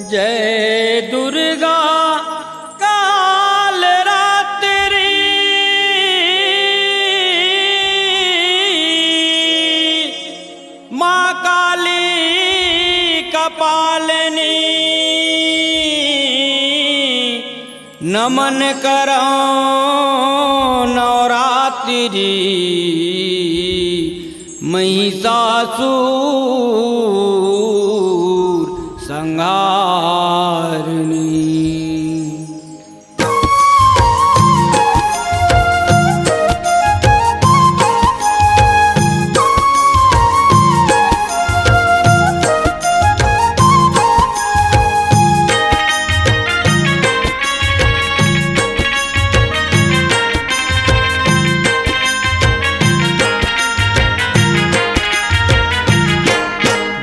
जय दुर्गा काल रात्रि माँ काली कपालिनी नमन करो नवरात्रि महिषासुर संहारिणी।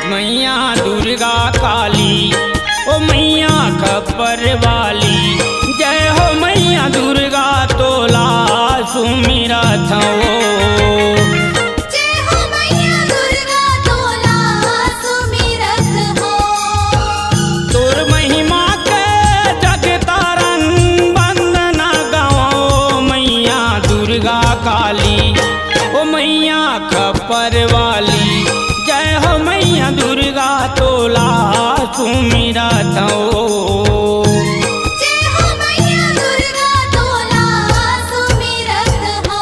मैया दुर्गा काली ओ मैया खप्पर वाली, जय हो मैया दुर्गा तोला सुमिरा था वो। जय हो मैया दुर्गा तोला सुमिरत हो। तोर महिमा के जग तारन वंदना गाओ मैया दुर्गा काली ओ मैया खप्पर वाली, जय हो मैया दुर्गा तोला सुमिरा था वो। जय हो मैया दुर्गा तोला सुमिरत हो।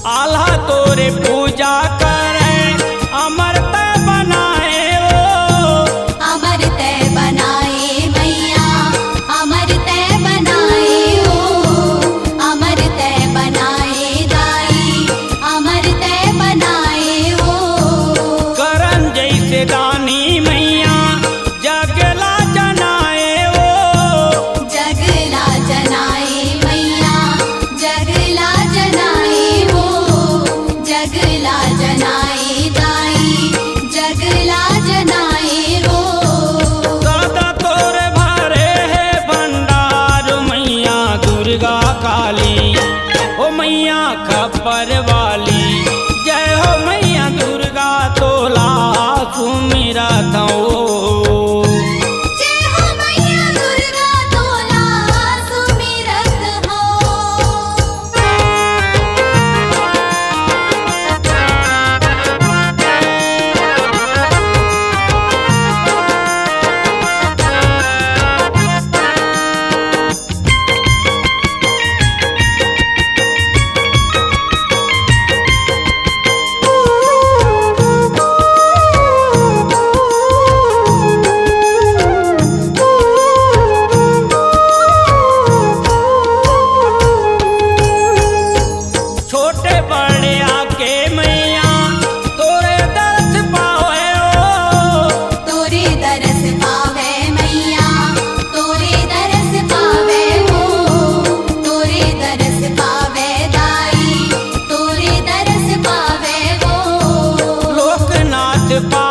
आल्हा तोरे पूजा करे अमरता बनाए ओ। अमर तय बनाए मैया अमर तय बनाए हो। अमर तय बनाए दाई अमर तय बनाए हो। करन जैसे दानी मैया जगला जनाए ओ। जगला जनाए मैया जगला जनाए हो। जगला जनाए दाई जगला जनाए हो। सदा तोरे भरे है भंडार मैया दुर्गा काली ओ मैया खप्पर वाली, जय हो मैया दुर्गा तोला सुमिरा था ओ। जय हो मैया दुर्गा तोला सुमिरत हो। छोटे बड़े आके मैया तोरे दर्श पावे ओ। तोरे दरस पावे मैया तोरे दरस पावे हो। तोरे दरस पावे दाई तोरे दरस पावे हो। लोकनाथ पा